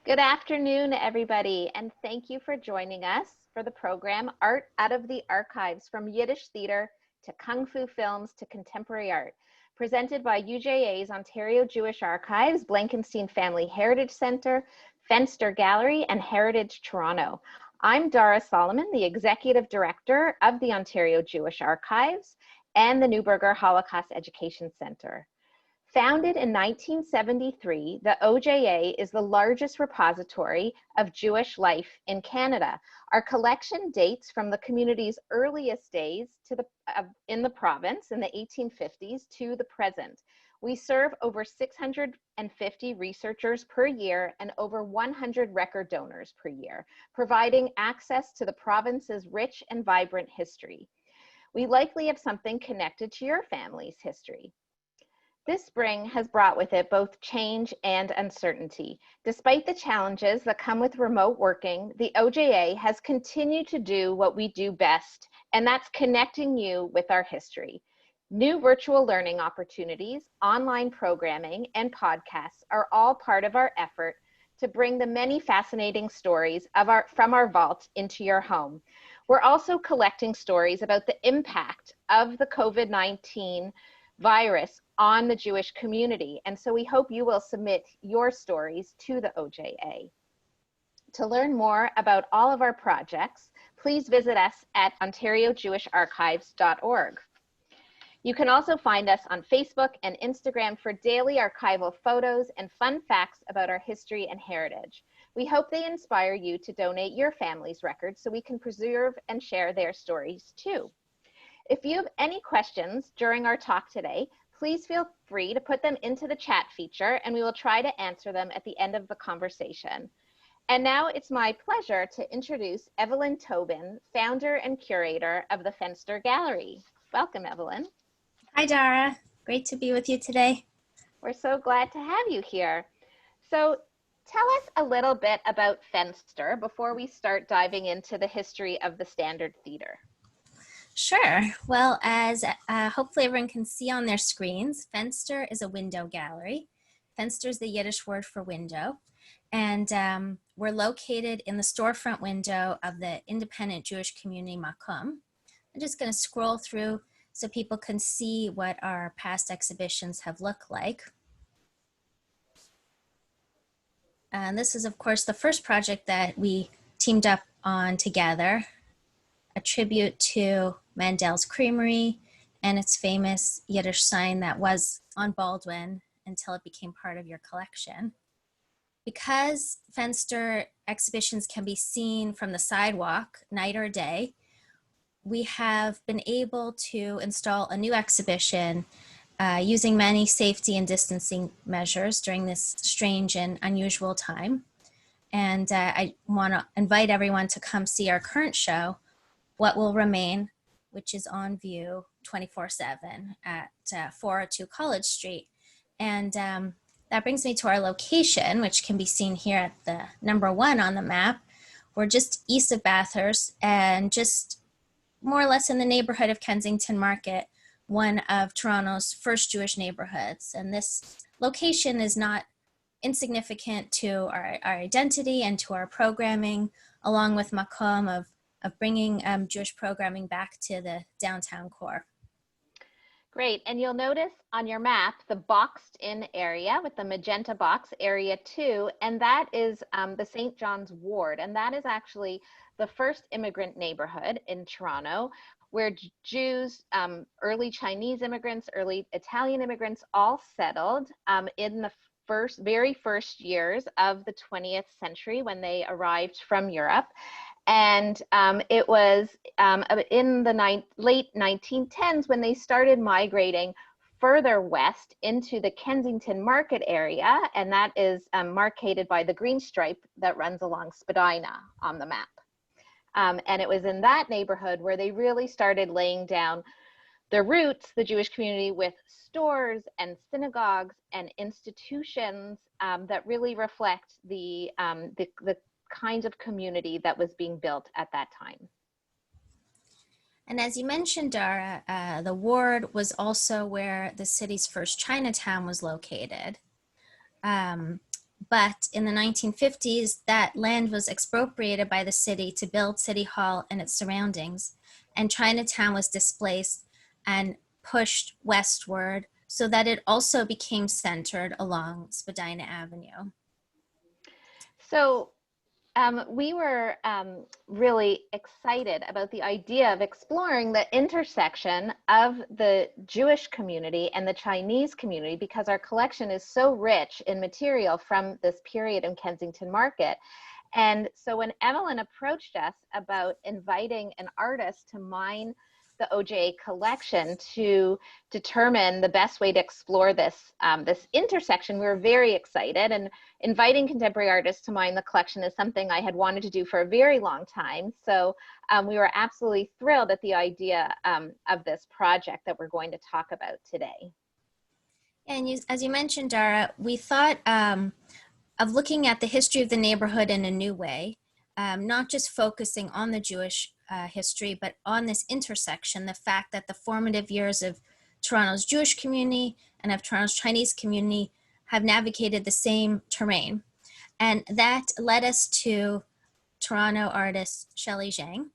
Good afternoon, everybody, and thank you for joining us for the program Art Out of the Archives, from Yiddish theater to Kung Fu films to contemporary art, presented by UJA's Ontario Jewish Archives, Blankenstein Family Heritage Centre, FENTSTER Gallery, and Heritage Toronto. I'm Dara Solomon, the Executive Director of the Ontario Jewish Archives and the Neuberger Holocaust Education Centre. Founded in 1973, the OJA is the largest repository of Jewish life in Canada. Our collection dates from the community's earliest days in the province in the 1850s to the present. We serve over 650 researchers per year and over 100 record donors per year, providing access to the province's rich and vibrant history. We likely have something connected to your family's history. This spring has brought with it both change and uncertainty. Despite the challenges that come with remote working, the OJA has continued to do what we do best, and that's connecting you with our history. New virtual learning opportunities, online programming, and podcasts are all part of our effort to bring the many fascinating stories from our vault into your home. We're also collecting stories about the impact of the COVID-19 virus on the Jewish community. And so we hope you will submit your stories to the OJA. To learn more about all of our projects, please visit us at ontariojewisharchives.org. You can also find us on Facebook and Instagram for daily archival photos and fun facts about our history and heritage. We hope they inspire you to donate your family's records so we can preserve and share their stories too. If you have any questions during our talk today, please feel free to put them into the chat feature and we will try to answer them at the end of the conversation. And now it's my pleasure to introduce Evelyn Tobin, founder and curator of the Fenster Gallery. Welcome, Evelyn. Hi, Dara. Great to be with you today. We're so glad to have you here. So tell us a little bit about Fenster before we start diving into the history of the Standard Theater. Sure. Well, as hopefully everyone can see on their screens, Fenster is a window gallery. Fenster is the Yiddish word for window. And we're located in the storefront window of the independent Jewish community Makom. I'm just going to scroll through so people can see what our past exhibitions have looked like. And this is, of course, the first project that we teamed up on together, a tribute to Mandel's Creamery and its famous Yiddish sign that was on Baldwin until it became part of your collection. Because Fenster exhibitions can be seen from the sidewalk night or day, we have been able to install a new exhibition using many safety and distancing measures during this strange and unusual time. And I want to invite everyone to come see our current show, What Will Remain, which is on view 24/7 at 402 College Street. And that brings me to our location, which can be seen here at the number 1 on the map. We're just east of Bathurst and just more or less in the neighborhood of Kensington Market, one of Toronto's first Jewish neighborhoods. And this location is not insignificant to our identity and to our programming, along with Makom of bringing Jewish programming back to the downtown core. Great, and you'll notice on your map the boxed in area with the magenta box, area 2, and that is the St. John's Ward, and that is actually the first immigrant neighborhood in Toronto where Jews, early Chinese immigrants, early Italian immigrants all settled in the very first years of the 20th century when they arrived from Europe. And it was in the late 1910s when they started migrating further west into the Kensington Market area, and that is marked by the green stripe that runs along Spadina on the map. And it was in that neighborhood where they really started laying down their roots, the Jewish community, with stores and synagogues and institutions that really reflect the kind of community that was being built at that time. And as you mentioned, Dara, the ward was also where the city's first Chinatown was located. But But in the 1950s, that land was expropriated by the city to build City Hall and its surroundings. And Chinatown was displaced and pushed westward so that it also became centered along Spadina Avenue. So we were really excited about the idea of exploring the intersection of the Jewish community and the Chinese community, because our collection is so rich in material from this period in Kensington Market. And so when Evelyn approached us about inviting an artist to mine the OJA collection to determine the best way to explore this, this intersection, we were very excited. And inviting contemporary artists to mine the collection is something I had wanted to do for a very long time. So we were absolutely thrilled at the idea of this project that we're going to talk about today. And as you mentioned, Dara, we thought of looking at the history of the neighborhood in a new way, not just focusing on the Jewish history, but on this intersection, the fact that the formative years of Toronto's Jewish community and of Toronto's Chinese community have navigated the same terrain. And that led us to Toronto artist Shellie Zhang.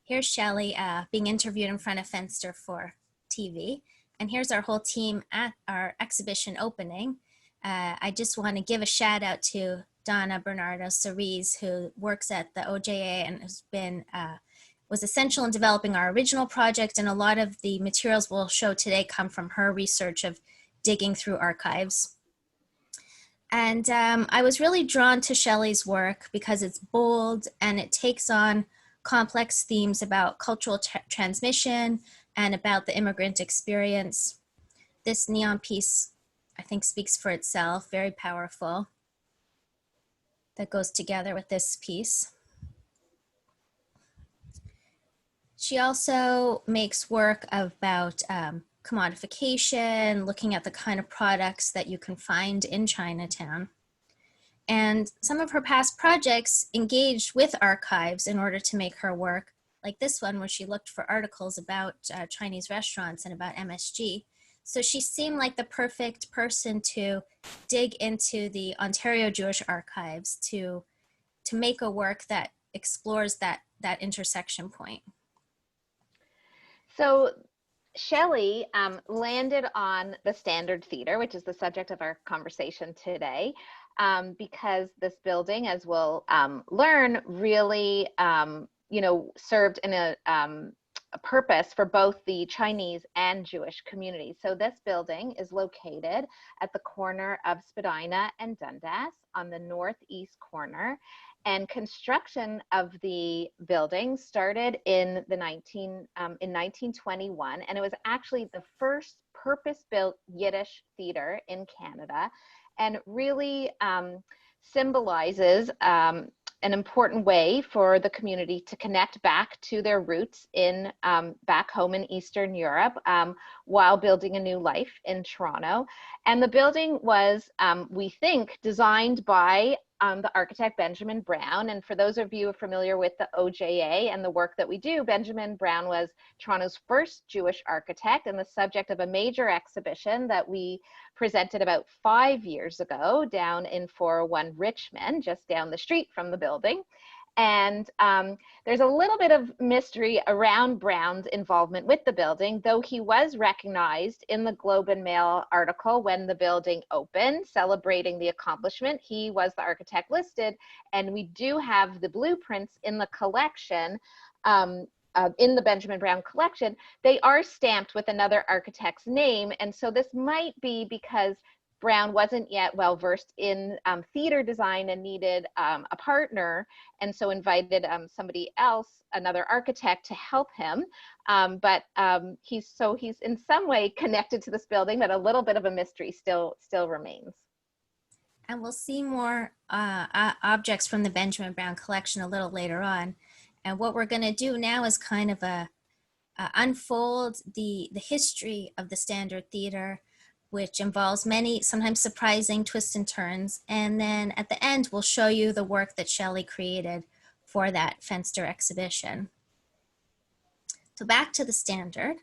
Here's Shelley being interviewed in front of Fenster for TV. And here's our whole team at our exhibition opening. I just want to give a shout out to Donna Bernardo Cerise, who works at the OJA and has been was essential in developing our original project, and a lot of the materials we'll show today come from her research of digging through archives. And I was really drawn to Shelley's work because it's bold and it takes on complex themes about cultural transmission and about the immigrant experience. This neon piece, I think, speaks for itself, very powerful, that goes together with this piece. She also makes work about commodification, looking at the kind of products that you can find in Chinatown. And some of her past projects engaged with archives in order to make her work, like this one where she looked for articles about Chinese restaurants and about MSG. So she seemed like the perfect person to dig into the Ontario Jewish archives to make a work that explores that intersection point. So Shelley landed on the Standard Theater, which is the subject of our conversation today, because this building, as we'll learn, really served in a purpose for both the Chinese and Jewish communities. So this building is located at the corner of Spadina and Dundas on the northeast corner. And construction of the building started in 1921, and it was actually the first purpose-built Yiddish theater in Canada, and really symbolizes an important way for the community to connect back to their roots in back home in Eastern Europe while building a new life in Toronto. And the building was, we think, designed by the architect Benjamin Brown. And for those of you familiar with the OJA and the work that we do, Benjamin Brown was Toronto's first Jewish architect and the subject of a major exhibition that we presented about 5 years ago down in 401 Richmond, just down the street from the building. And there's a little bit of mystery around Brown's involvement with the building, though he was recognized in the Globe and Mail article when the building opened, celebrating the accomplishment. He was the architect listed, and we do have the blueprints in the collection, in the Benjamin Brown collection. They are stamped with another architect's name, and so this might be because Brown wasn't yet well versed in theater design and needed a partner, and so invited somebody else, another architect, to help him. But he's in some way connected to this building, but a little bit of a mystery still remains. And we'll see more objects from the Benjamin Brown collection a little later on. And what we're going to do now is kind of unfold the history of the Standard Theater, which involves many sometimes surprising twists and turns. And then at the end, we'll show you the work that Shelley created for that Fenster exhibition. So back to the Standard.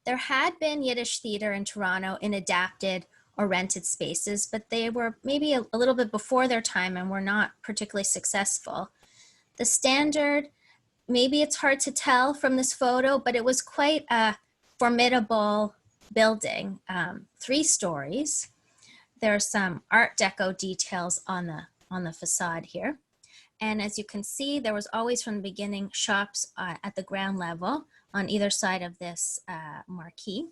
There had been Yiddish theater in Toronto in adapted or rented spaces, but they were maybe a little bit before their time and were not particularly successful. The Standard, maybe it's hard to tell from this photo, but it was quite a formidable building, 3 stories. There are some Art Deco details on the facade here. And as you can see, there was always from the beginning shops at the ground level on either side of this marquee.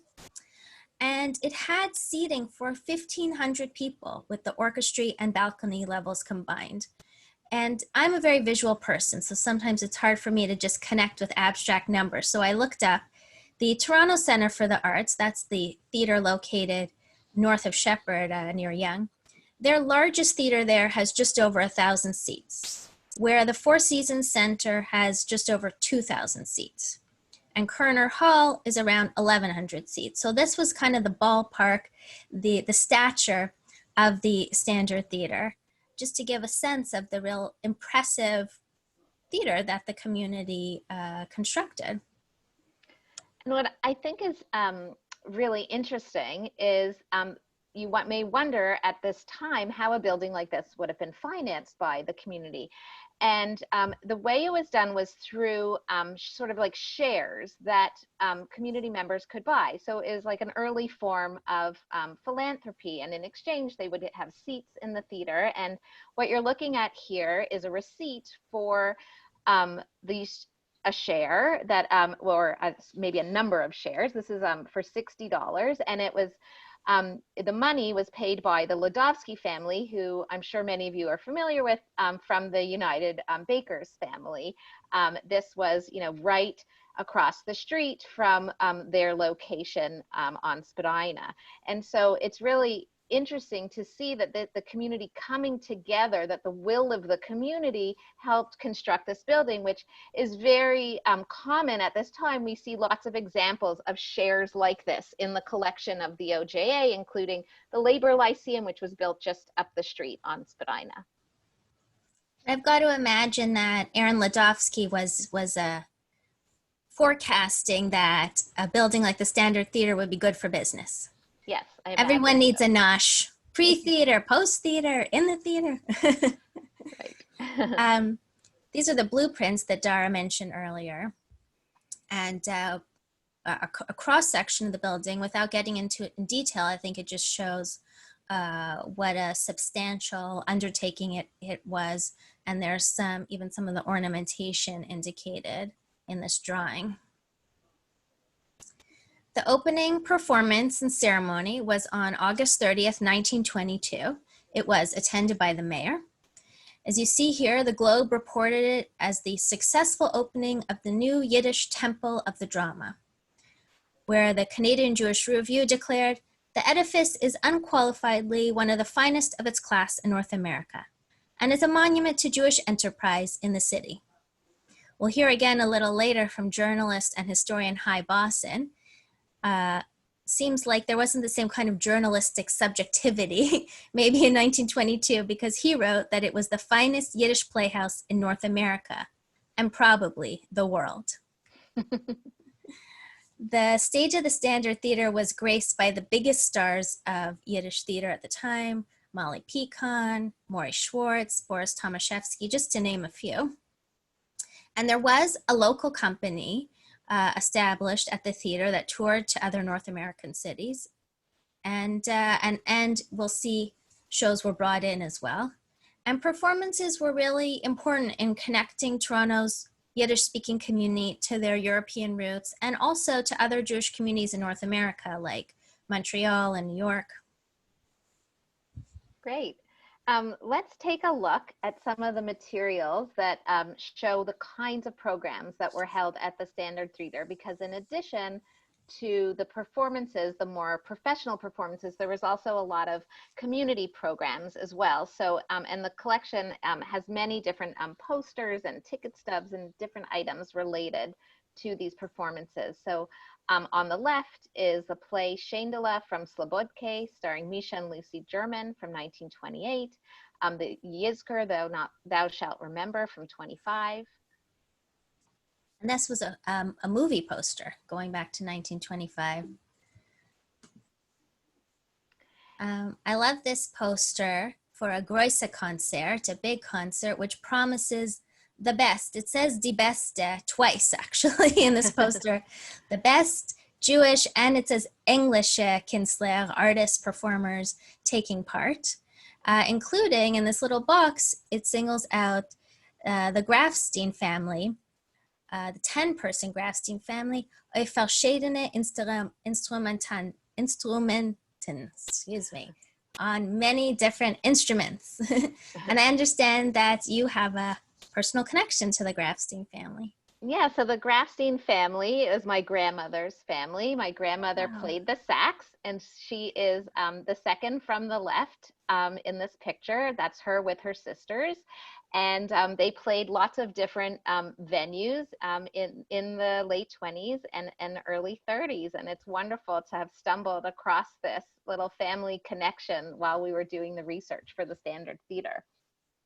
And it had seating for 1,500 people with the orchestra and balcony levels combined. And I'm a very visual person, so sometimes it's hard for me to just connect with abstract numbers. So I looked up the Toronto Centre for the Arts, that's the theater located north of Shepherd near Yonge. Their largest theater there has just over 1,000 seats, where the Four Seasons Centre has just over 2,000 seats. And Kerner Hall is around 1,100 seats. So this was kind of the ballpark, the stature of the Standard Theater, just to give a sense of the real impressive theater that the community constructed. And what I think is really interesting is you may wonder at this time how a building like this would have been financed by the community. And the way it was done was through sort of like shares that community members could buy. So it was like an early form of philanthropy. And in exchange, they would have seats in the theater. And what you're looking at here is a receipt for a share that, or maybe a number of shares. This is for $60. And it was, the money was paid by the Ladovsky family, who I'm sure many of you are familiar with from the United Bakers family. This was, right across the street from their location on Spadina. And so it's really interesting to see that the community coming together, that the will of the community helped construct this building, which is very common at this time. We see lots of examples of shares like this in the collection of the OJA, including the Labor Lyceum, which was built just up the street on Spadina. I've got to imagine that Aaron Ladovsky was forecasting that a building like the Standard Theater would be good for business. Yes. Everyone needs a nosh. Pre-theater, post-theater, in the theater. Right. These are the blueprints that Dara mentioned earlier. And a cross-section of the building, without getting into it in detail, I think it just shows what a substantial undertaking it was. And there's even some of the ornamentation indicated in this drawing. The opening performance and ceremony was on August 30th, 1922. It was attended by the mayor. As you see here, the Globe reported it as the successful opening of the new Yiddish Temple of the Drama, where the Canadian Jewish Review declared, "The edifice is unqualifiedly one of the finest of its class in North America, and is a monument to Jewish enterprise in the city." We'll hear again a little later from journalist and historian Hy Bosson. Seems like there wasn't the same kind of journalistic subjectivity maybe in 1922, because he wrote that it was the finest Yiddish playhouse in North America and probably the world. The stage of the Standard Theater was graced by the biggest stars of Yiddish theater at the time: Molly Picon, Maury Schwartz, Boris Tomaszewski, just to name a few. And there was a local company established at the theater that toured to other North American cities. And we'll see shows were brought in as well. And performances were really important in connecting Toronto's Yiddish-speaking community to their European roots, and also to other Jewish communities in North America, like Montreal and New York. Great. Let's take a look at some of the materials that show the kinds of programs that were held at the Standard Theater, because in addition to the performances, the more professional performances, there was also a lot of community programs as well. So, and the collection has many different posters and ticket stubs and different items related to these performances. So on the left is the play Shendela from Slobodke, starring Misha and Lucy German from 1928. The Yizker, Thou Shalt Remember from 25. And this was a movie poster going back to 1925. I love this poster for a große Konzert, a big concert, which promises the best. It says die Beste twice, actually, in this poster. The best Jewish, and it says Englische Künstler, artists, performers taking part, including in this little box, it singles out the Grafstein family, the 10-person Grafstein family, verschiedene Instrumenten, excuse me, on many different instruments. And I understand that you have a personal connection to the Grafstein family. Yeah, so the Grafstein family is my grandmother's family. My grandmother played the sax, and she is the second from the left in this picture. That's her with her sisters. And they played lots of different venues in the late 20s and early 30s. And it's wonderful to have stumbled across this little family connection while we were doing the research for the Standard Theater.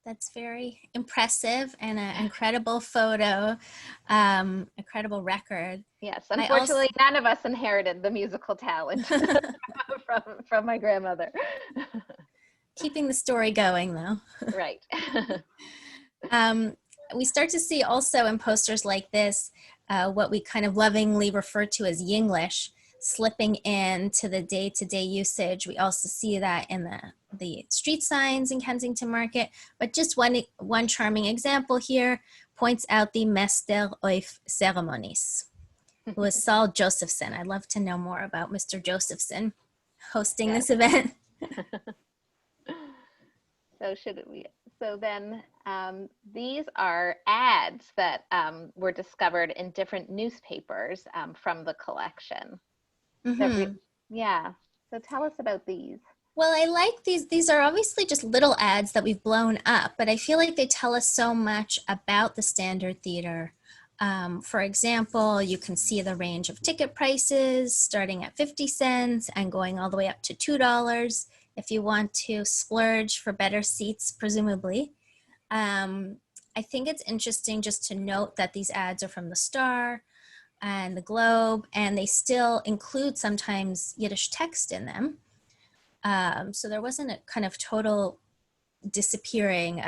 That's very impressive and an incredible photo, incredible record. Yes, unfortunately, none of us inherited the musical talent from my grandmother. Keeping the story going, though. Right. We start to see also in posters like this what we kind of lovingly refer to as Yinglish slipping into the day-to-day usage. We also see that in the street signs in Kensington Market, but just one charming example here points out the Mester auf Ceremonies, who was Saul Josephson. I'd love to know more about Mr. Josephson hosting this event. So then these are ads that were discovered in different newspapers from the collection. Mm-hmm. Yeah, so tell us about these. Well, I like these. These are obviously just little ads that we've blown up, but I feel like they tell us so much about the Standard Theater. For example, you can see the range of ticket prices starting at 50 cents and going all the way up to $2 if you want to splurge for better seats, presumably. I think it's interesting just to note that these ads are from the Star and the Globe, and they still include sometimes Yiddish text in them. So there wasn't a kind of total disappearing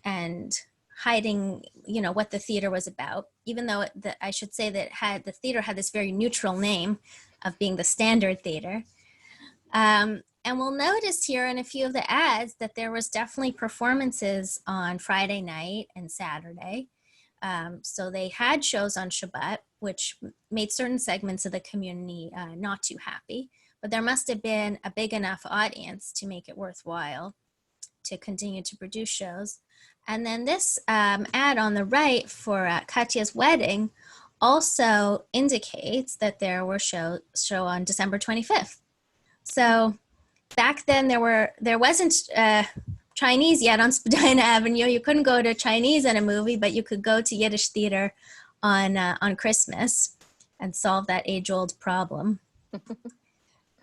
and hiding, what the theater was about, even though I should say that the theater had this very neutral name of being the Standard Theater. And we'll notice here in a few of the ads that there was definitely performances on Friday night and Saturday. So they had shows on Shabbat, which made certain segments of the community not too happy, but there must have been a big enough audience to make it worthwhile to continue to produce shows. And then this ad on the right for Katya's wedding also indicates that there were show on December 25th. So back then there wasn't Chinese yet on Spadina Avenue. You couldn't go to Chinese in a movie, but you could go to Yiddish theater on Christmas and solve that age-old problem.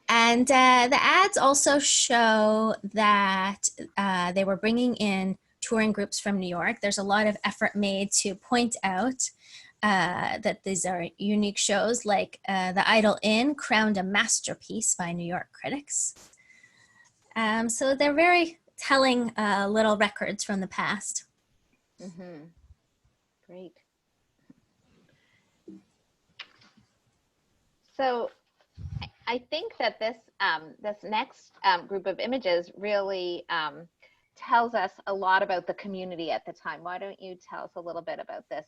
And the ads also show that they were bringing in touring groups from New York. There's a lot of effort made to point out that these are unique shows, like The Idle Inn, crowned a masterpiece by New York critics. So they're very telling little records from the past. Mm-hmm. Great. So I think that this next group of images really tells us a lot about the community at the time. Why don't you tell us a little bit about this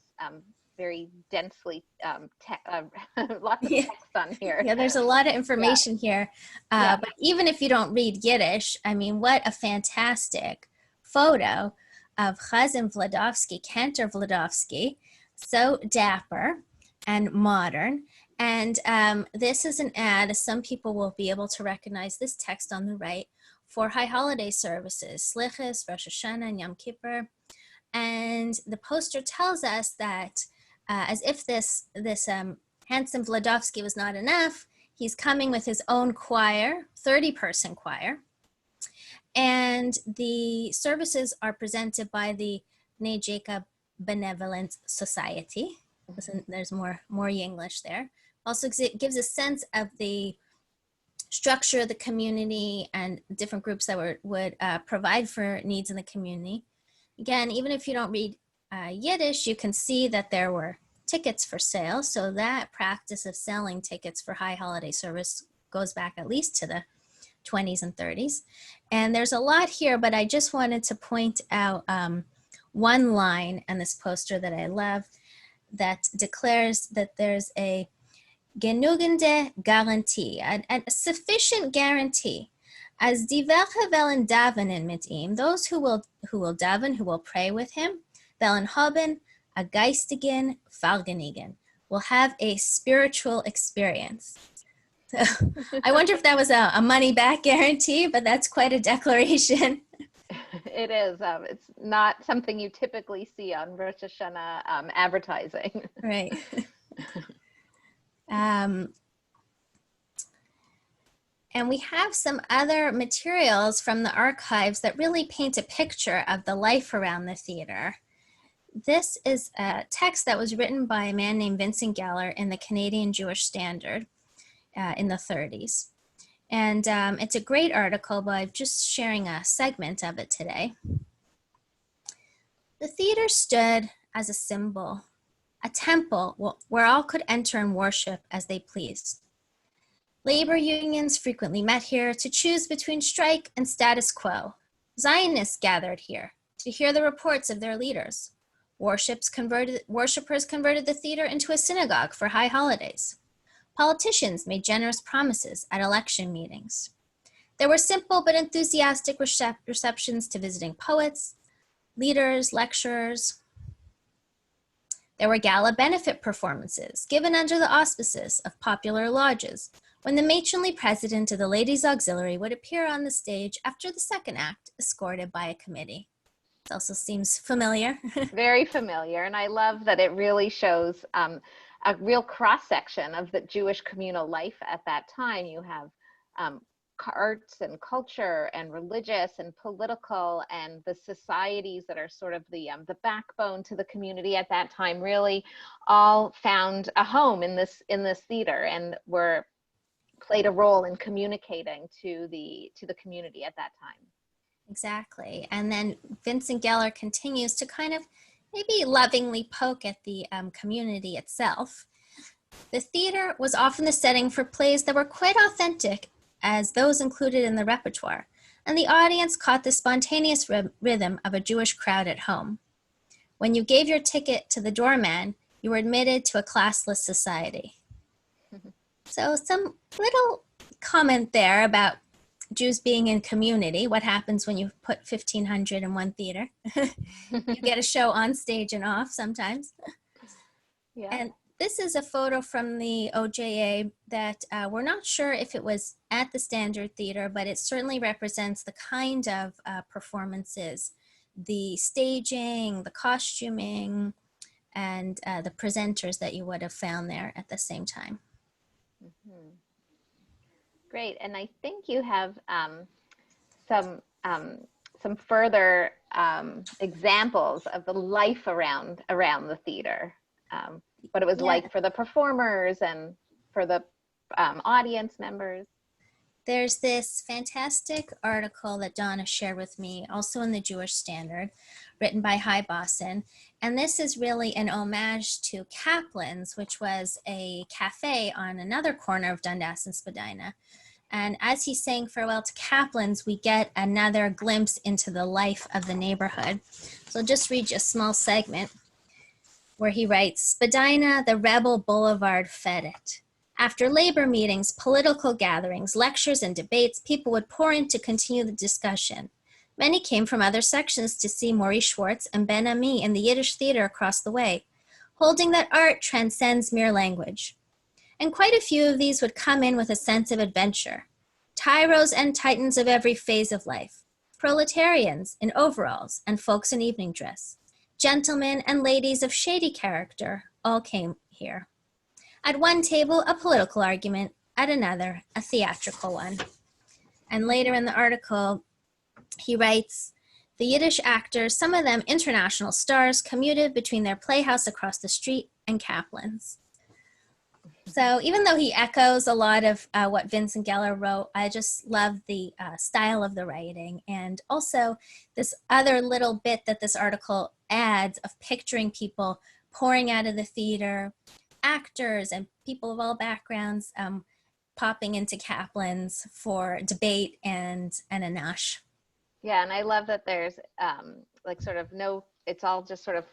very densely, lots of text on here. Yeah, there's a lot of information here. But even if you don't read Yiddish, I mean, what a fantastic photo of Chazan Vladovsky, Cantor Vladovsky, so dapper and modern. And this is an ad, some people will be able to recognize this text on the right, for high holiday services, Slichos, Rosh Hashanah, and Yom Kippur. And the poster tells us that as if this handsome Vladovsky was not enough, he's coming with his own choir, 30-person choir. And the services are presented by the Bnei Jacob Benevolent Society. Listen, there's more English there. Also gives a sense of the structure of the community and different groups that would provide for needs in the community. Again, even if you don't read Yiddish, you can see that there were tickets for sale. So that practice of selling tickets for high holiday service goes back at least to the 20s and 30s. And there's a lot here, but I just wanted to point out one line on this poster that I love that declares that there's a genugende Garantie, a sufficient guarantee. As die welche wollen davenen mit ihm, those who will daven, who will pray with him, wollen haben a geistigen Vergnügen, will have a spiritual experience. So I wonder if that was a money-back guarantee, but that's quite a declaration. It is. It's not something you typically see on Rosh Hashanah advertising. Right. And we have some other materials from the archives that really paint a picture of the life around the theater. This is a text that was written by a man named Vincent Geller in the Canadian Jewish Standard in the 30s. And it's a great article, but I'm just sharing a segment of it today. The theater stood as a symbol, a temple where all could enter and worship as they pleased. Labor unions frequently met here to choose between strike and status quo. Zionists gathered here to hear the reports of their leaders. Worshippers converted the theater into a synagogue for high holidays. Politicians made generous promises at election meetings. There were simple but enthusiastic receptions to visiting poets, leaders, lecturers. There were gala benefit performances given under the auspices of popular lodges, when the matronly president of the Ladies' Auxiliary would appear on the stage after the second act, escorted by a committee. It also seems familiar. Very familiar, and I love that it really shows a real cross-section of the Jewish communal life at that time. You have arts and culture and religious and political, and the societies that are sort of the backbone to the community at that time really all found a home in this theater and played a role in communicating to the community at that time. Exactly. And then Vincent Geller continues to kind of maybe lovingly poke at the community itself. The theater was often the setting for plays that were quite authentic as those included in the repertoire, and the audience caught the spontaneous rhythm of a Jewish crowd at home. When you gave your ticket to the doorman, you were admitted to a classless society. So some little comment there about Jews being in community. What happens when you put 1,500 in one theater? You get a show on stage and off sometimes. Yeah. And this is a photo from the OJA that we're not sure if it was at the Standard Theater, but it certainly represents the kind of performances, the staging, the costuming, and the presenters that you would have found there at the same time. Mm-hmm. Great, and I think you have some further examples of the life around the theater, what it was like for the performers and for the audience members. There's this fantastic article that Donna shared with me, also in the Jewish Standard, written by Hy Bosson. And this is really an homage to Kaplan's, which was a cafe on another corner of Dundas and Spadina. And as he's saying farewell to Kaplan's, we get another glimpse into the life of the neighborhood. So I'll just read you a small segment where he writes, Spadina, the rebel boulevard, fed it. After labor meetings, political gatherings, lectures, and debates, people would pour in to continue the discussion. Many came from other sections to see Maurice Schwartz and Ben Ami in the Yiddish theater across the way, holding that art transcends mere language. And quite a few of these would come in with a sense of adventure. Tyros and titans of every phase of life, proletarians in overalls and folks in evening dress, gentlemen and ladies of shady character all came here. At one table, a political argument, at another, a theatrical one. And later in the article, he writes, the Yiddish actors, some of them international stars, commuted between their playhouse across the street and Kaplan's. So even though he echoes a lot of what Vincent Geller wrote, I just love the style of the writing, and also this other little bit that this article adds of picturing people pouring out of the theater, actors and people of all backgrounds popping into Kaplan's for debate and a nosh. Yeah, and I love that there's like sort of no, it's all just sort of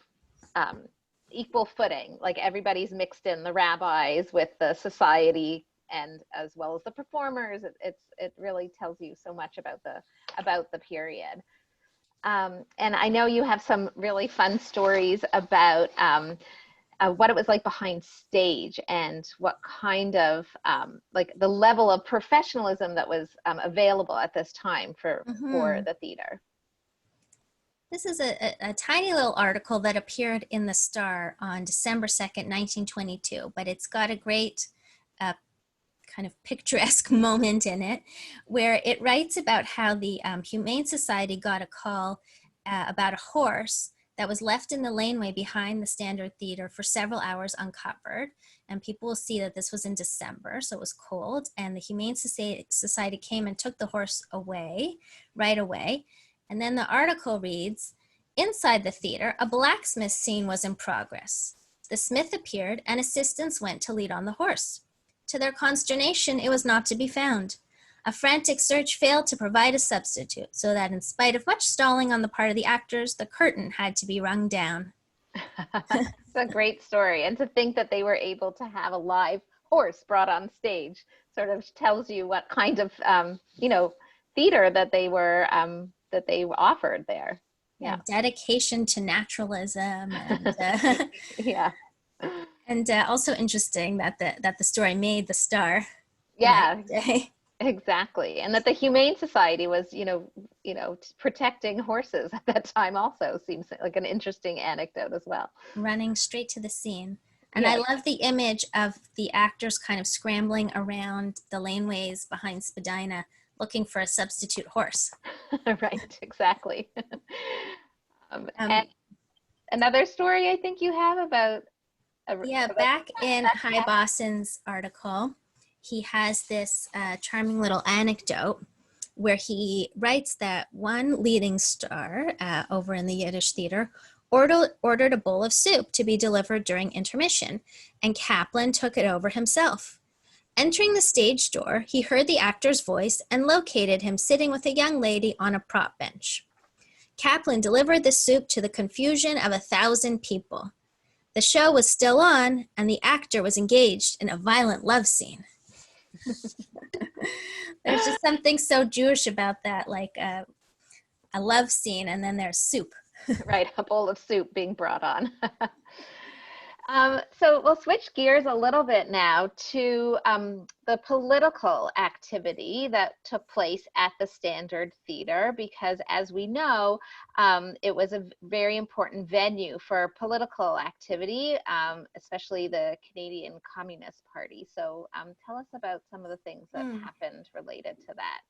equal footing. Like everybody's mixed in, the rabbis with the society, and as well as the performers. It really tells you so much about the period. And I know you have some really fun stories about what it was like behind stage, and what kind of like the level of professionalism that was available at this time for the theater. This is a tiny little article that appeared in the Star on December 2nd, 1922, but it's got a great kind of picturesque moment in it, where it writes about how the Humane Society got a call about a horse that was left in the laneway behind the Standard Theater for several hours uncovered. And people will see that this was in December, so it was cold. And the Humane Society came and took the horse away right away. And then the article reads, inside the theater, a blacksmith scene was in progress. The smith appeared and assistants went to lead on the horse. To their consternation, it was not to be found. A frantic search failed to provide a substitute, so that in spite of much stalling on the part of the actors, the curtain had to be wrung down. It's a great story. And to think that they were able to have a live horse brought on stage sort of tells you what kind of, theater that they were, that they offered there. Yeah, dedication to naturalism. And, yeah. And also interesting that the story made the Star. Yeah, exactly. And that the Humane Society was, protecting horses at that time also seems like an interesting anecdote as well. Running straight to the scene. And I love the image of the actors kind of scrambling around the laneways behind Spadina looking for a substitute horse. Right, exactly. And another story I think you have about back in Hi Boston's article, he has this charming little anecdote where he writes that one leading star over in the Yiddish theater ordered a bowl of soup to be delivered during intermission, and Kaplan took it over himself. Entering the stage door, he heard the actor's voice and located him sitting with a young lady on a prop bench. Kaplan delivered the soup to the confusion of 1,000 people. The show was still on, and the actor was engaged in a violent love scene. There's just something so Jewish about that, like a love scene, and then there's soup. Right, a bowl of soup being brought on. So we'll switch gears a little bit now to the political activity that took place at the Standard Theater, because as we know, it was a very important venue for political activity, especially the Canadian Communist Party. So tell us about some of the things that happened related to that.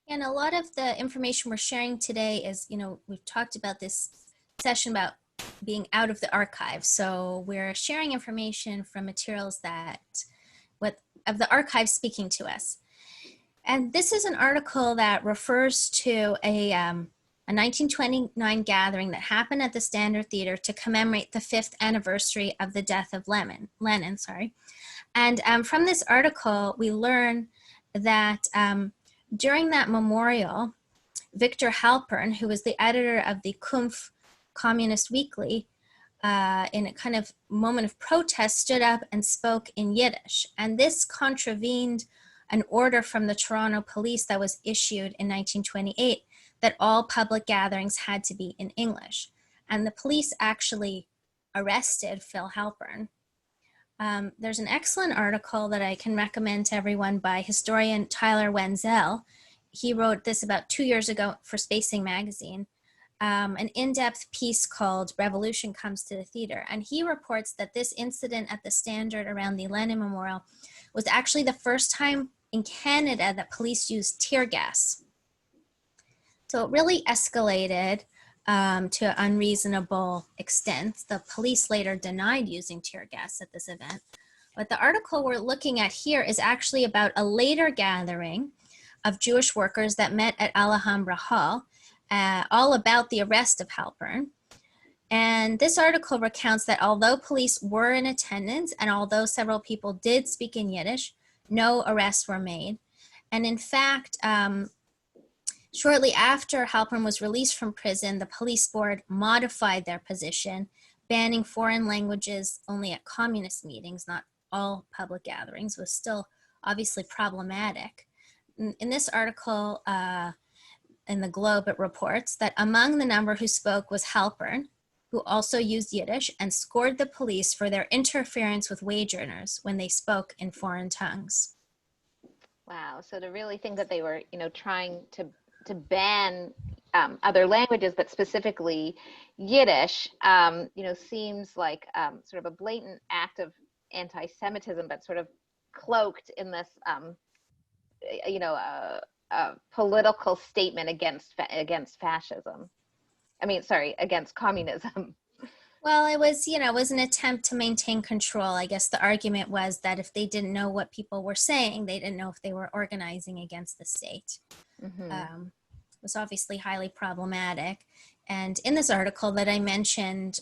And a lot of the information we're sharing today is, we've talked about this session about being out of the archive. So we're sharing information from materials of the archive speaking to us. And this is an article that refers to a 1929 gathering that happened at the Standard Theater to commemorate the 5th anniversary of the death of Lenin. And from this article, we learn that during that memorial, Victor Halpern, who was the editor of the Kumpf Communist Weekly, in a kind of moment of protest, stood up and spoke in Yiddish. And this contravened an order from the Toronto police that was issued in 1928 that all public gatherings had to be in English. And the police actually arrested Phil Halpern. There's an excellent article that I can recommend to everyone by historian Tyler Wenzel. He wrote this about 2 years ago for Spacing Magazine. An in-depth piece called Revolution Comes to the Theater. And he reports that this incident at the Standard around the Lenin Memorial was actually the first time in Canada that police used tear gas. So it really escalated to unreasonable extents. The police later denied using tear gas at this event. But the article we're looking at here is actually about a later gathering of Jewish workers that met at Alhambra Hall, all about the arrest of Halpern. And this article recounts that although police were in attendance and although several people did speak in Yiddish, no arrests were made. And in fact, shortly after Halpern was released from prison, the police board modified their position, banning foreign languages only at communist meetings, not all public gatherings, was still obviously problematic. In this article in the Globe, it reports that among the number who spoke was Halpern, who also used Yiddish and scored the police for their interference with wage earners when they spoke in foreign tongues. Wow. So to really think that they were, trying to ban other languages, but specifically Yiddish, seems like sort of a blatant act of anti-Semitism, but sort of cloaked in this, political statement against fascism. Against communism. Well, it was an attempt to maintain control. I guess the argument was that if they didn't know what people were saying, they didn't know if they were organizing against the state. Mm-hmm. It was obviously highly problematic. And in this article that I mentioned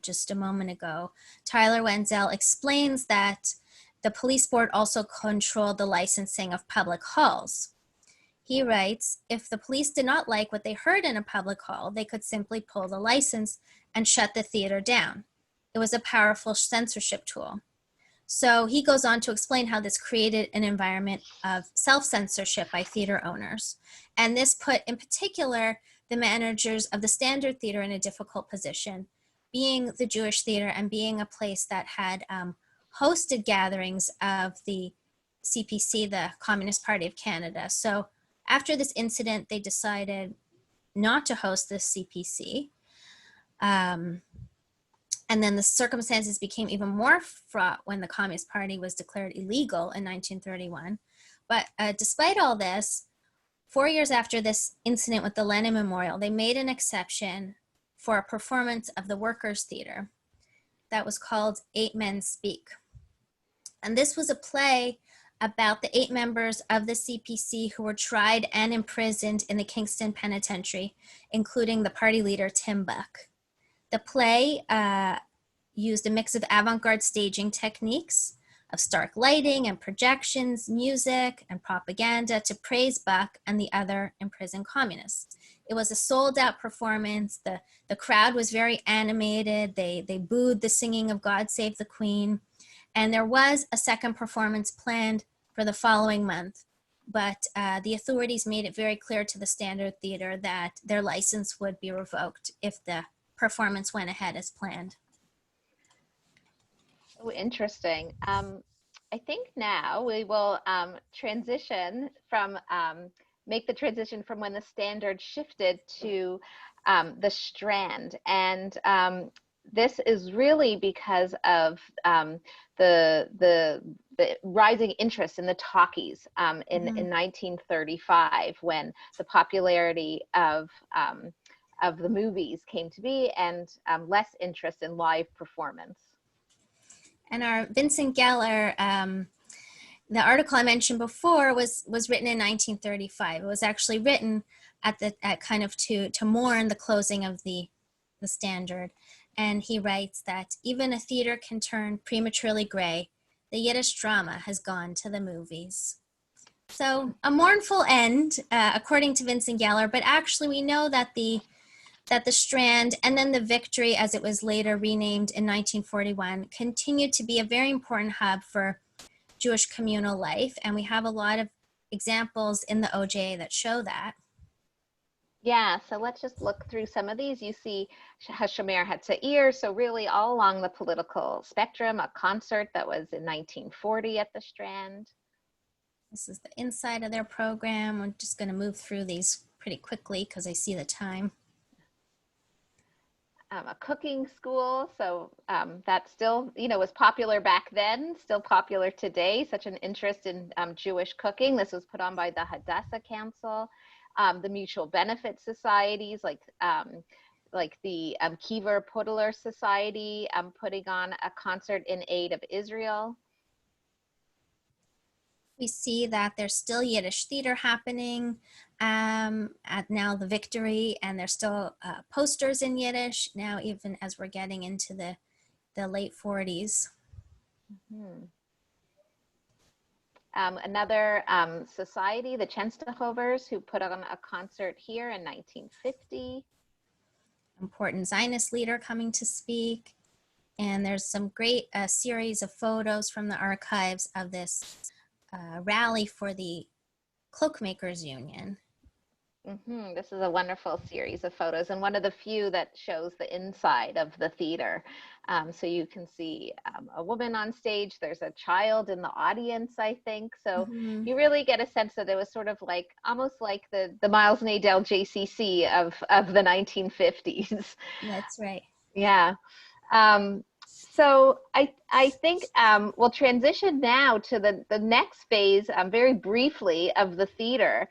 just a moment ago, Tyler Wenzel explains that the police board also controlled the licensing of public halls. He writes, if the police did not like what they heard in a public hall, they could simply pull the license and shut the theater down. It was a powerful censorship tool. So he goes on to explain how this created an environment of self-censorship by theater owners. And this put, in particular, the managers of the Standard Theater in a difficult position, being the Jewish theater and being a place that had hosted gatherings of the CPC, the Communist Party of Canada. So after this incident, they decided not to host the CPC. And then the circumstances became even more fraught when the Communist Party was declared illegal in 1931. But despite all this, 4 years after this incident with the Lenin Memorial, they made an exception for a performance of the Workers' Theater that was called 8 Men Speak. And this was a play about the 8 members of the CPC who were tried and imprisoned in the Kingston Penitentiary, including the party leader, Tim Buck. The play used a mix of avant-garde staging techniques, of stark lighting and projections, music and propaganda to praise Buck and the other imprisoned communists. It was a sold-out performance. The crowd was very animated. They booed the singing of God Save the Queen. And there was a second performance planned for the following month, but the authorities made it very clear to the Standard Theater that their license would be revoked if the performance went ahead as planned. Oh, interesting. I think now we will make the transition from when the Standard shifted to the Strand. And this is really because of the rising interest in the talkies in 1935, when the popularity of the movies came to be, and less interest in live performance. And our Vincent Geller, the article I mentioned before was written in 1935. It was actually written at kind of to mourn the closing of the Standard. And he writes that even a theater can turn prematurely gray. The Yiddish drama has gone to the movies. So a mournful end, according to Vincent Geller, but actually we know that the Strand and then the Victory, as it was later renamed in 1941, continued to be a very important hub for Jewish communal life. And we have a lot of examples in the OJA that show that. Yeah, so let's just look through some of these. You see Hashomer Hatzair, so really all along the political spectrum, a concert that was in 1940 at the Strand. This is the inside of their program. I'm just going to move through these pretty quickly because I see the time. A cooking school, so that still, was popular back then, still popular today, such an interest in Jewish cooking. This was put on by the Hadassah Council. The mutual benefit societies, like the Kiver Pudeler Society, putting on a concert in aid of Israel. We see that there's still Yiddish theater happening at now the Victory, and there's still posters in Yiddish now, even as we're getting into the late 40s. Hmm. Another society, the Chenstachovers, who put on a concert here in 1950. Important Zionist leader coming to speak. And there's some great series of photos from the archives of this rally for the Cloakmakers Union. This is a wonderful series of photos, and one of the few that shows the inside of the theater. So you can see a woman on stage. There's a child in the audience, I think. So you really get a sense that it was sort of like, almost like the Miles Nadell JCC of the 1950s. That's right. Yeah. So I think we'll transition now to the next phase, very briefly, of the theater,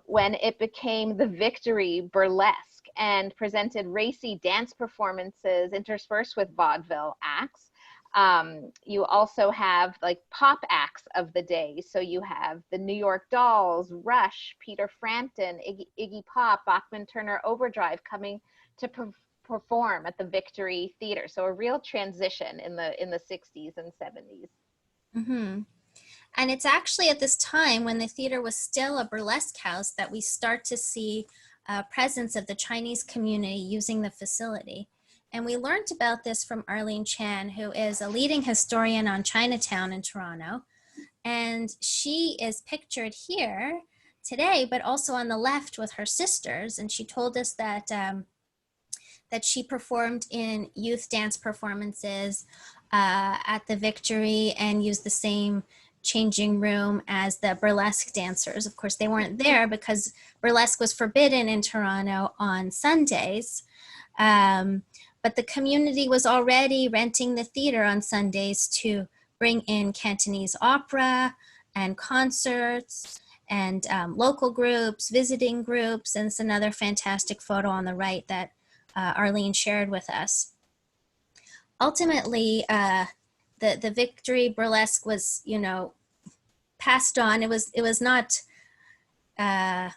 when it became the Victory Burlesque and presented racy dance performances interspersed with vaudeville acts. You also have like pop acts of the day. So you have the New York Dolls, Rush, Peter Frampton, Iggy Pop, Bachman Turner Overdrive coming to perform at the Victory Theater. So a real transition in the 60s and 70s. And it's actually at this time, when the theater was still a burlesque house, that we start to see presence of the Chinese community using the facility. And we learned about this from Arlene Chan, who is a leading historian on Chinatown in Toronto. And she is pictured here today, but also on the left with her sisters. And she told us that that she performed in youth dance performances at the Victory and used the same changing room as the burlesque dancers. Of course, they weren't there because burlesque was forbidden in Toronto on Sundays. But the community was already renting the theater on Sundays to bring in Cantonese opera and concerts and local groups, visiting groups. And it's another fantastic photo on the right that Arlene shared with us. Ultimately, the Victory Burlesque was, passed on. It was not a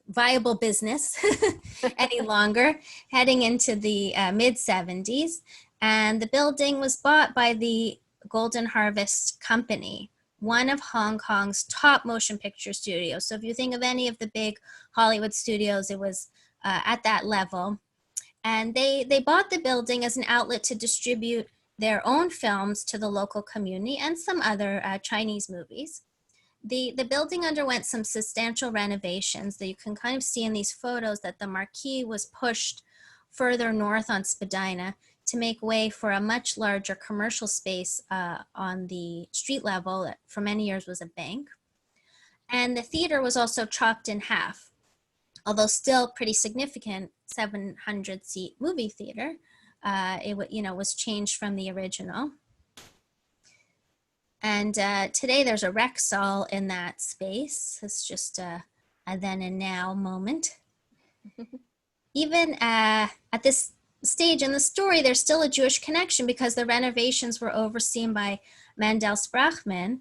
viable business any longer, heading into the mid-70s. And the building was bought by the Golden Harvest Company, one of Hong Kong's top motion picture studios. So if you think of any of the big Hollywood studios, it was at that level. And they bought the building as an outlet to distribute their own films to the local community and some other Chinese movies. The building underwent some substantial renovations that you can kind of see in these photos, that the marquee was pushed further north on Spadina to make way for a much larger commercial space on the street level that for many years was a bank. And the theater was also chopped in half, although still pretty significant 700-seat movie theater. It was changed from the original. And today there's a rec saal in that space. It's just a then and now moment. Even at this stage in the story, there's still a Jewish connection because the renovations were overseen by Mandel Sprachman,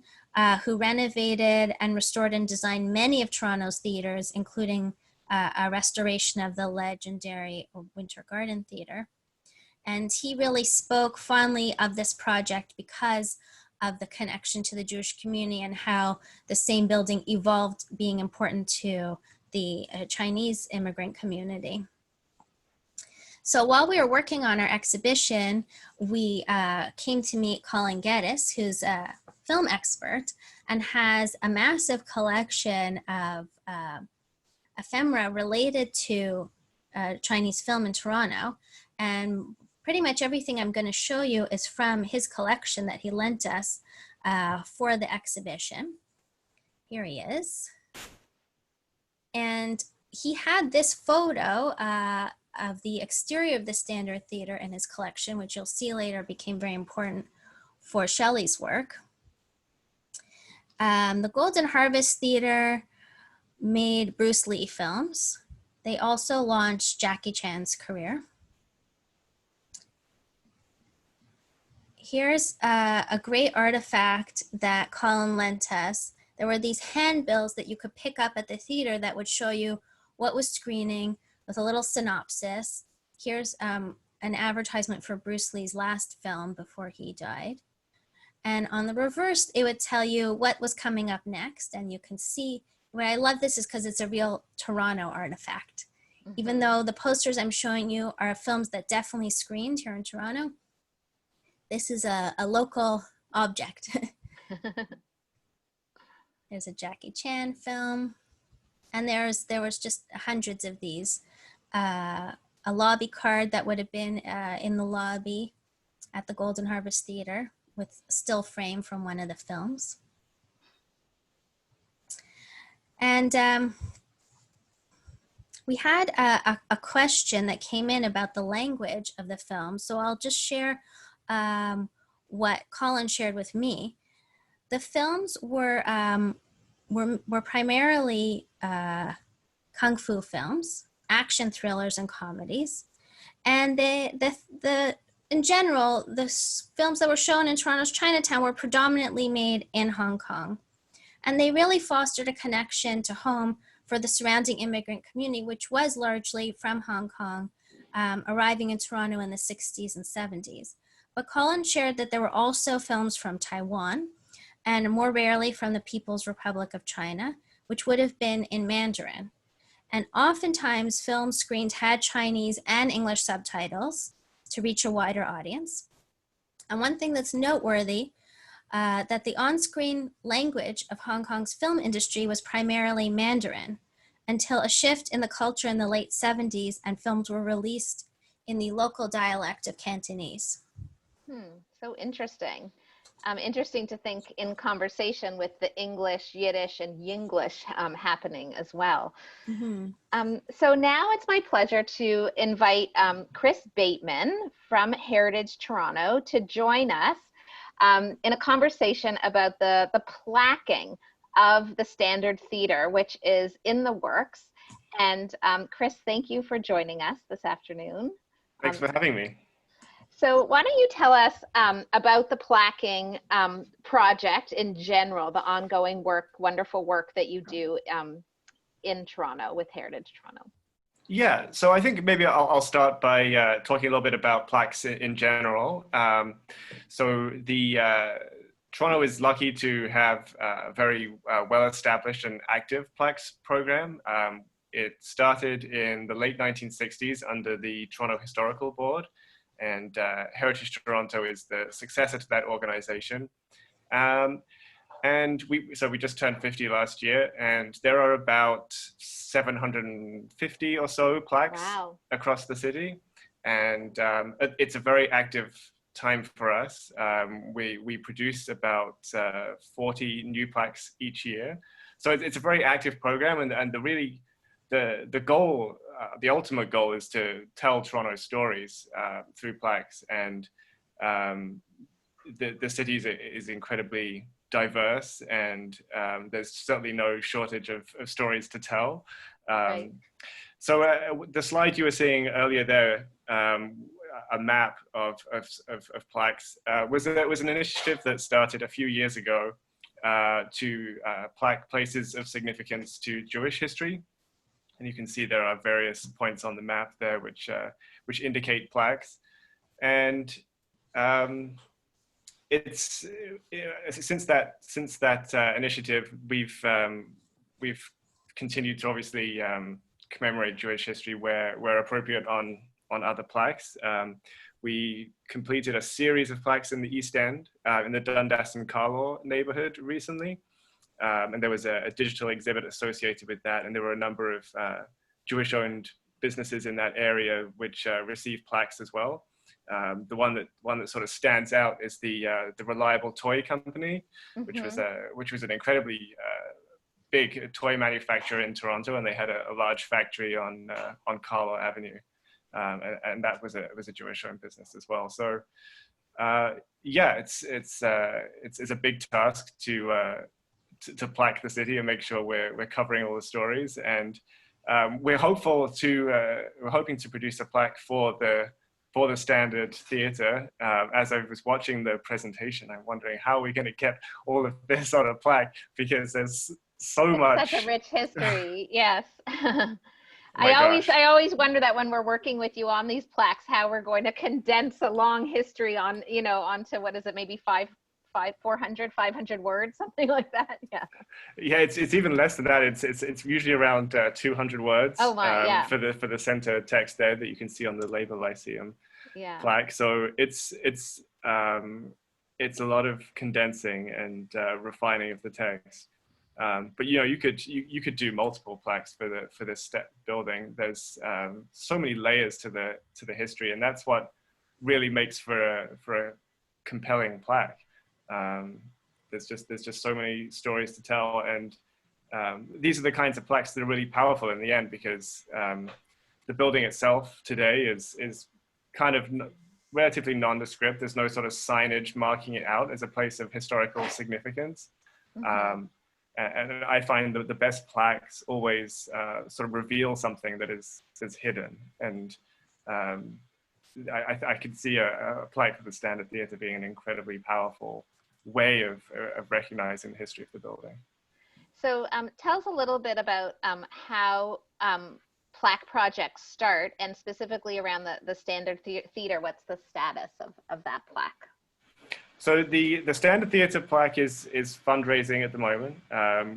who renovated and restored and designed many of Toronto's theaters, including a restoration of the legendary Winter Garden Theater. And he really spoke fondly of this project because of the connection to the Jewish community and how the same building evolved, being important to the Chinese immigrant community. So while we were working on our exhibition, we came to meet Colin Geddes, who's a film expert and has a massive collection of ephemera related to Chinese film in Toronto. And pretty much everything I'm going to show you is from his collection that he lent us for the exhibition. Here he is. And he had this photo of the exterior of the Standard Theater in his collection, which you'll see later became very important for Shelley's work. The Golden Harvest Theater made Bruce Lee films. They also launched Jackie Chan's career. Here's a great artifact that Colin lent us. There were these handbills that you could pick up at the theater that would show you what was screening with a little synopsis. Here's an advertisement for Bruce Lee's last film before he died. And on the reverse, it would tell you what was coming up next. And you can see, why I love this is because it's a real Toronto artifact. Mm-hmm. Even though the posters I'm showing you are films that definitely screened here in Toronto, this is a local object. There's a Jackie Chan film. And there was just hundreds of these. A lobby card that would have been in the lobby at the Golden Harvest Theater with a still frame from one of the films. And we had a question that came in about the language of the film. So I'll just share what Colin shared with me. The films were primarily kung fu films, action thrillers, and comedies. And in general, the films that were shown in Toronto's Chinatown were predominantly made in Hong Kong. And they really fostered a connection to home for the surrounding immigrant community, which was largely from Hong Kong, arriving in Toronto in the 60s and 70s. But Colin shared that there were also films from Taiwan, and more rarely from the People's Republic of China, which would have been in Mandarin. And oftentimes, films screened had Chinese and English subtitles to reach a wider audience. And one thing that's noteworthy, that the on-screen language of Hong Kong's film industry was primarily Mandarin, until a shift in the culture in the late 70s and films were released in the local dialect of Cantonese. So interesting. Interesting to think in conversation with the English, Yiddish, and Yinglish happening as well. Mm-hmm. So now it's my pleasure to invite Chris Bateman from Heritage Toronto to join us in a conversation about the plaquing of the Standard Theatre, which is in the works. And Chris, thank you for joining us this afternoon. Thanks for having me. So why don't you tell us about the plaquing project in general, the ongoing work, wonderful work that you do in Toronto with Heritage Toronto. Yeah, so I think maybe I'll start by talking a little bit about plaques in general. So Toronto is lucky to have a very well-established and active plaques program. It started in the late 1960s under the Toronto Historical Board, and Heritage Toronto is the successor to that organization. And we just turned 50 last year, and there are about 750 or so plaques across the city. And it's a very active time for us. We produce about 40 new plaques each year. So it's a very active program, and the goal, the ultimate goal is to tell Toronto stories through plaques. And the city is incredibly diverse, and there's certainly no shortage of stories to tell. Right. So the slide you were seeing earlier there, a map of plaques, was an initiative that started a few years ago to plaque places of significance to Jewish history. And you can see there are various points on the map there which indicate plaques. And it's since that initiative, we've continued to obviously commemorate Jewish history where appropriate on other plaques. We completed a series of plaques in the East End, in the Dundas and Spadina neighborhood recently. And there was a digital exhibit associated with that. And there were a number of Jewish-owned businesses in that area which received plaques as well. The one that sort of stands out is the Reliable Toy Company, mm-hmm. which was an incredibly big toy manufacturer in Toronto, and they had a large factory on Carlaw Avenue, and that was a Jewish-owned business as well. So yeah, it's a big task to plaque the city and make sure we're covering all the stories, and we're hoping to produce a plaque for for the Standard Theatre. As I was watching the presentation, I'm wondering how we're going to get all of this on a plaque, because there's so much. Such a rich history, yes. My gosh. I always wonder that when we're working with you on these plaques, how we're going to condense a long history on, you know, onto, what is it, maybe 400, 500 words, something like that. Yeah. Yeah, it's even less than that. It's usually around 200 words. Oh my, yeah. For the center text there that you can see on the Labor Lyceum plaque. So it's a lot of condensing and refining of the text. But you know, you could do multiple plaques for this building. There's so many layers to the history, and that's what really makes for a compelling plaque. There's just so many stories to tell, and these are the kinds of plaques that are really powerful in the end, because the building itself today is kind of relatively nondescript. There's no sort of signage marking it out as a place of historical significance. Mm-hmm. And I find that the best plaques always sort of reveal something that is hidden. And I could see a plaque for the Standard Theatre being an incredibly powerful way of recognizing the history of the building. So tell us a little bit about how plaque projects start, and specifically around the Standard Theatre. What's the status of that plaque? So the Standard Theatre plaque is fundraising at the moment.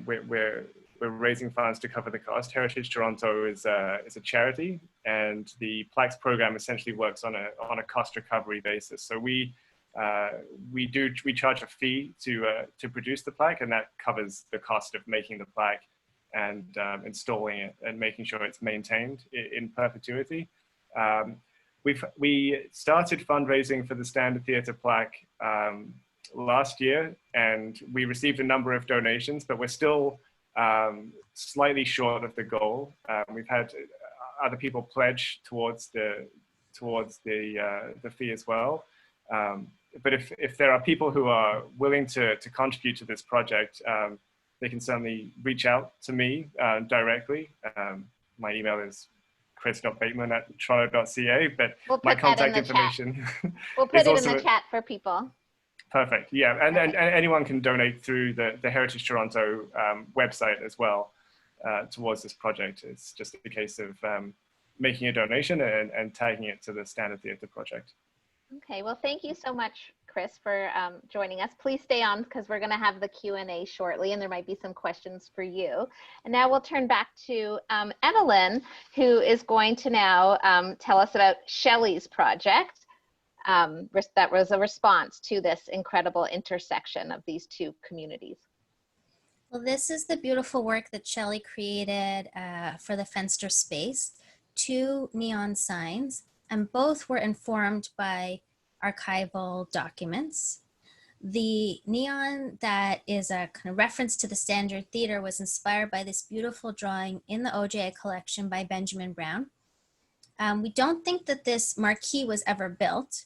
We're raising funds to cover the cost. Heritage Toronto is a charity, and the plaques program essentially works on a cost recovery basis. So we charge a fee to produce the plaque, and that covers the cost of making the plaque and installing it and making sure it's maintained in perpetuity. We started fundraising for the Standard Theatre plaque last year, and we received a number of donations, but we're still slightly short of the goal. We've had other people pledge towards the fee as well. But if there are people who are willing to contribute to this project, they can certainly reach out to me directly. My email is chris.bateman@toronto.ca, but my contact information. We'll put it in the chat for people. Perfect. Yeah, and anyone can donate through the Heritage Toronto website as well towards this project. It's just a case of making a donation and tagging it to the Standard Theatre project. Okay, well, thank you so much, Chris, for joining us. Please stay on, because we're going to have the Q&A shortly, and there might be some questions for you. And now we'll turn back to Evelyn, who is going to now tell us about Shelley's project. That was a response to this incredible intersection of these two communities. Well, this is the beautiful work that Shelley created for the Fenster space, 2 neon signs, and both were informed by archival documents. The neon that is a kind of reference to the Standard Theatre was inspired by this beautiful drawing in the OJA collection by Benjamin Brown. We don't think that this marquee was ever built,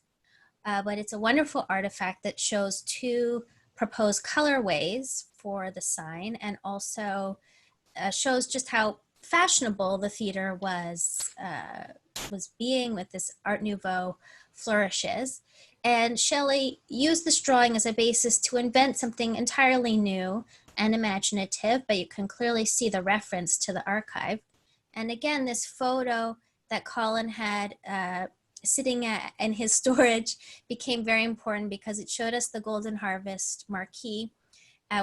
but it's a wonderful artifact that shows 2 proposed colorways for the sign, and also shows just how fashionable the theater was being with this Art Nouveau flourishes. And Shelley used this drawing as a basis to invent something entirely new and imaginative, but you can clearly see the reference to the archive. And again, this photo that Colin had sitting in his storage became very important, because it showed us the Golden Harvest marquee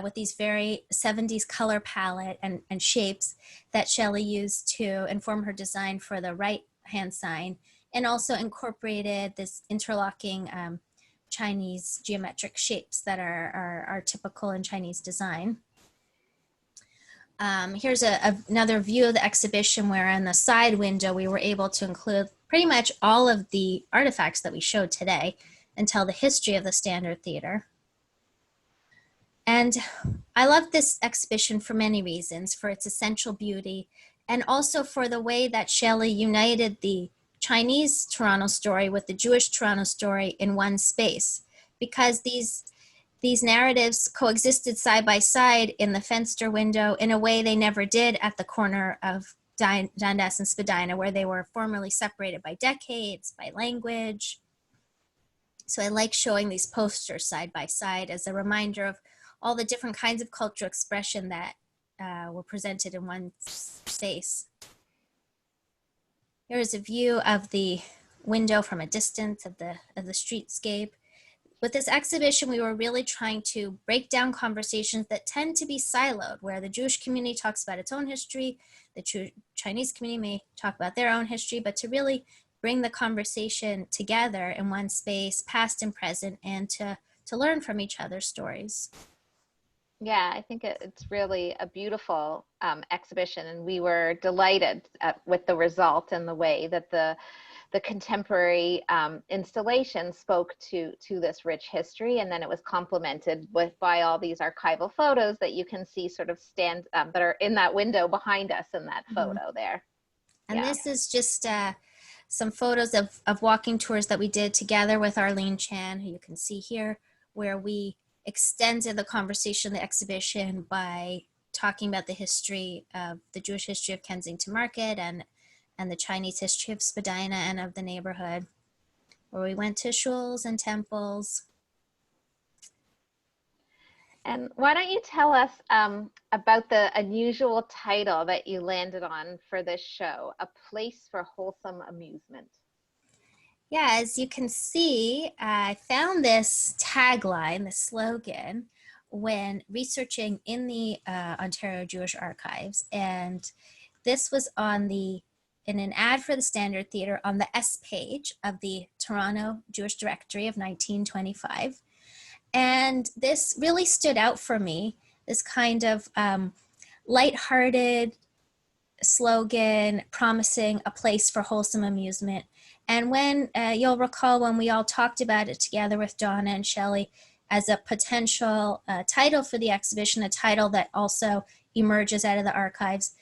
with these very 70s color palette and shapes that Shelley used to inform her design for the right-hand sign, and also incorporated this interlocking Chinese geometric shapes that are typical in Chinese design. Here's another view of the exhibition, where in the side window we were able to include pretty much all of the artifacts that we showed today and tell the history of the Standard Theatre. And I love this exhibition for many reasons: for its essential beauty, and also for the way that Shelley united the Chinese Toronto story with the Jewish Toronto story in one space, because these narratives coexisted side by side in the Fenster window in a way they never did at the corner of Dundas and Spadina, where they were formerly separated by decades, by language. So I like showing these posters side by side as a reminder of all the different kinds of cultural expression that were presented in one space. Here is a view of the window from a distance of the streetscape. With this exhibition, we were really trying to break down conversations that tend to be siloed, where the Jewish community talks about its own history, the Chinese community may talk about their own history, but to really bring the conversation together in one space, past and present, and to learn from each other's stories. Yeah, I think it's really a beautiful exhibition, and we were delighted with the result and the way that the contemporary installation spoke to this rich history, and then it was complemented by all these archival photos that you can see sort of that are in that window behind us in that photo there. And this is just some photos of walking tours that we did together with Arlene Chan, who you can see here, where we extended the conversation, the exhibition, by talking about the history of the Jewish history of Kensington Market and the Chinese history of Spadina and of the neighborhood, where we went to shuls and temples. And why don't you tell us about the unusual title that you landed on for this show, A Place for Wholesome Amusement? Yeah, as you can see, I found this tagline, this slogan, when researching in the Ontario Jewish Archives. And this was in an ad for the Standard Theatre on the S page of the Toronto Jewish Directory of 1925. And this really stood out for me, this kind of lighthearted slogan promising a place for wholesome amusement. And when you'll recall when we all talked about it together with Donna and Shelley as a potential title for the exhibition, a title that also emerges out of the archives.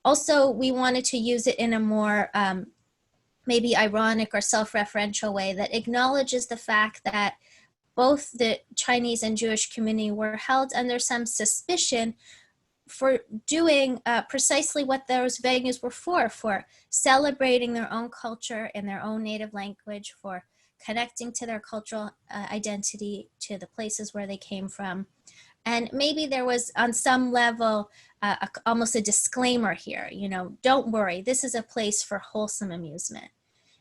Also, we wanted to use it in a more maybe ironic or self-referential way that acknowledges the fact that both the Chinese and Jewish community were held under some suspicion for doing precisely what those venues were for celebrating their own culture in their own native language, for connecting to their cultural identity, to the places where they came from. And maybe there was on some level almost a disclaimer here, don't worry, this is a place for wholesome amusement.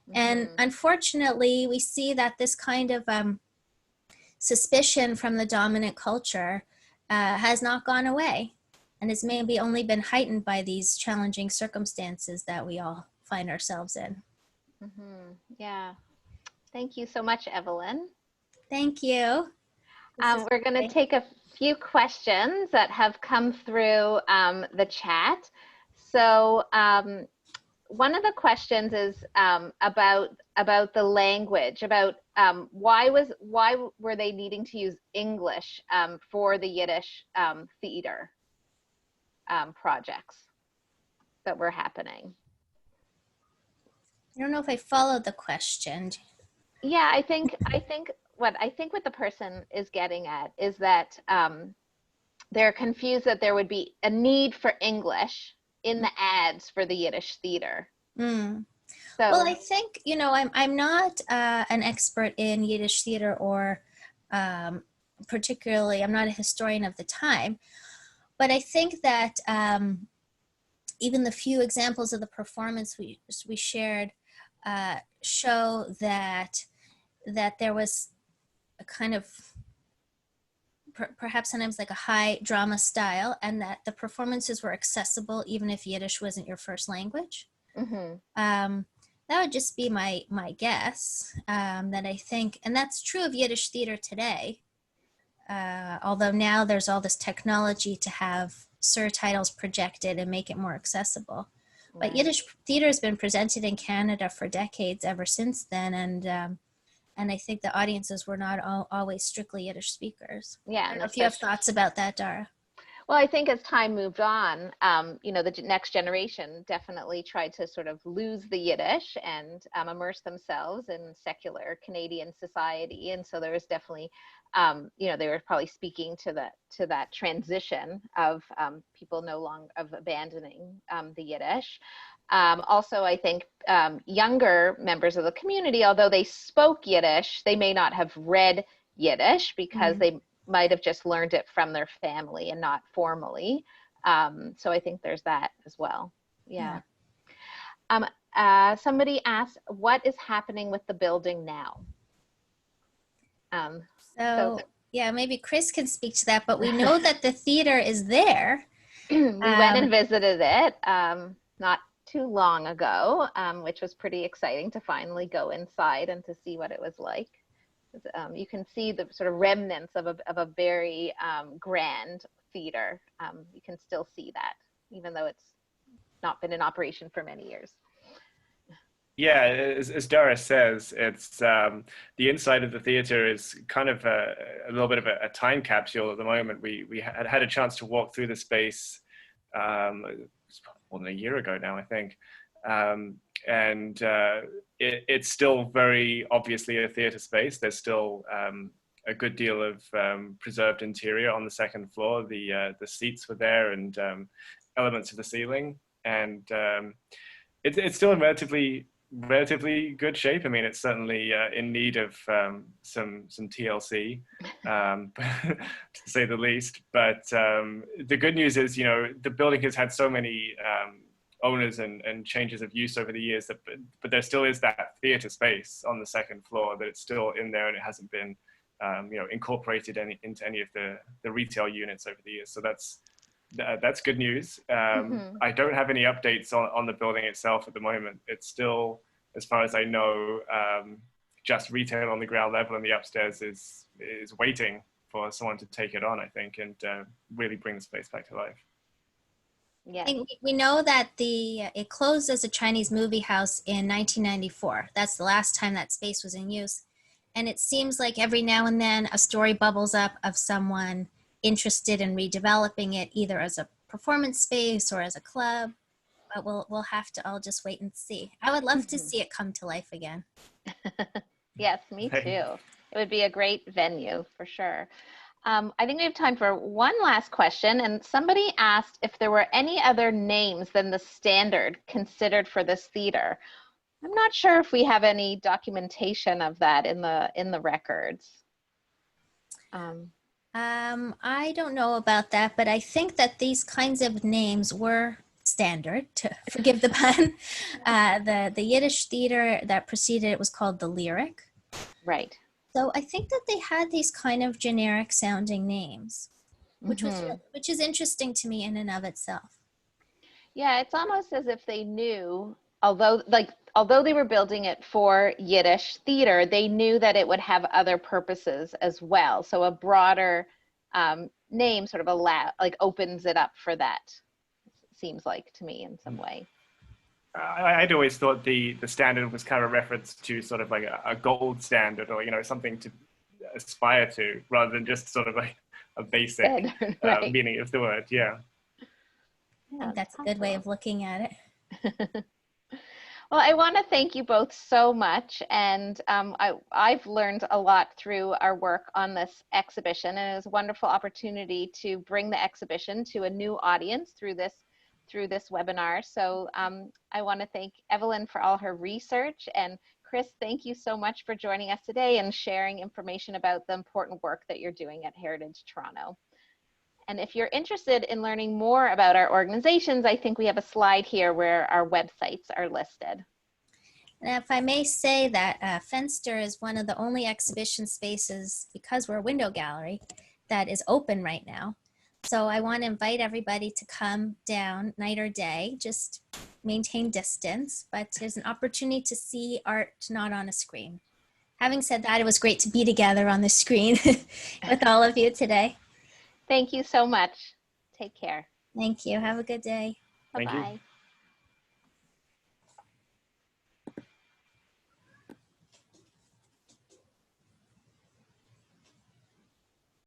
Mm-hmm. And unfortunately, we see that this kind of suspicion from the dominant culture has not gone away, and has maybe only been heightened by these challenging circumstances that we all find ourselves in. Mm-hmm. Yeah. Thank you so much, Evelyn. Thank you. We're going to take a few questions that have come through the chat. So one of the questions is about the language, about why were they needing to use English for the Yiddish theater projects that were happening. I don't know if I followed the question. Yeah, I think what the person is getting at is that they're confused that there would be a need for English in the ads for the Yiddish theater. Mm. So, well, I think, I'm not an expert in Yiddish theater, or particularly, I'm not a historian of the time, but I think that even the few examples of the performance we shared show that there was a kind of perhaps sometimes like a high drama style, and that the performances were accessible even if Yiddish wasn't your first language. Mm-hmm. That would just be my guess, that I think, and that's true of Yiddish theater today, although now there's all this technology to have surtitles projected and make it more accessible. Right. But Yiddish theater has been presented in Canada for decades ever since then, and I think the audiences were not always strictly Yiddish speakers. Yeah. I don't know if you have thoughts about that, Dara. Well, I think as time moved on, you know, the next generation definitely tried to sort of lose the Yiddish and immerse themselves in secular Canadian society. And so there was definitely, you know, they were probably speaking to that transition of people no longer of abandoning the Yiddish. Also, I think younger members of the community, although they spoke Yiddish, they may not have read Yiddish because they might have just learned it from their family and not formally. So I think there's that as well. Yeah. Somebody asked, what is happening with the building now? Yeah, maybe Chris can speak to that, but we know that the theater is there. We went and visited it not too long ago, which was pretty exciting to finally go inside and to see what it was like. You can see the sort of remnants of a very grand theater. You can still see that, even though it's not been in operation for many years. Yeah, as Dara says, it's the inside of the theater is kind of a little bit of a time capsule at the moment. We had a chance to walk through the space more than a year ago now, I think. It's still very obviously a theater space. There's still a good deal of preserved interior on the second floor. The seats were there and elements of the ceiling, and it's still in relatively good shape. I mean, it's certainly in need of some TLC, to say the least. But the good news is, you know, the building has had so many owners and changes of use over the years, but there still is that theater space on the second floor, that it's still in there and it hasn't been you know, incorporated into any of the retail units over the years. So that's good news. I don't have any updates on the building itself at the moment. It's still, as far as I know, just retail on the ground level, and the upstairs is waiting for someone to take it on, I think, and really bring the space back to life. Yeah. We know that it closed as a Chinese movie house in 1994. That's the last time that space was in use. And it seems like every now and then a story bubbles up of someone interested in redeveloping it, either as a performance space or as a club. But we'll have to all just wait and see. I would love to see it come to life again. Yes, me too. It would be a great venue for sure. I think we have time for one last question, and somebody asked if there were any other names than the standard considered for this theater. I'm not sure if we have any documentation of that in the records. I don't know about that, but I think that these kinds of names were standard, to forgive the pun. The Yiddish theater that preceded it was called the Lyric. Right. So I think that they had these kind of generic sounding names, which is interesting to me in and of itself. Yeah, it's almost as if they knew, although they were building it for Yiddish theater, they knew that it would have other purposes as well. So a broader name sort of opens it up for that, seems like to me in some way. I'd always thought the standard was kind of a reference to sort of like a gold standard, or, you know, something to aspire to, rather than just sort of like a basic right. Meaning of the word. Yeah. I think that's a good way of looking at it. Well, I want to thank you both so much, and I've learned a lot through our work on this exhibition, and it was a wonderful opportunity to bring the exhibition to a new audience through this webinar. So I want to thank Evelyn for all her research, and Chris, thank you so much for joining us today and sharing information about the important work that you're doing at Heritage Toronto. And if you're interested in learning more about our organizations, I think we have a slide here where our websites are listed. And if I may say that Fenster is one of the only exhibition spaces, because we're a window gallery, that is open right now. So I want to invite everybody to come down night or day, just maintain distance, but there's an opportunity to see art not on a screen. Having said that, it was great to be together on the screen with all of you today. Thank you so much. Take care. Thank you. Have a good day. Bye-bye.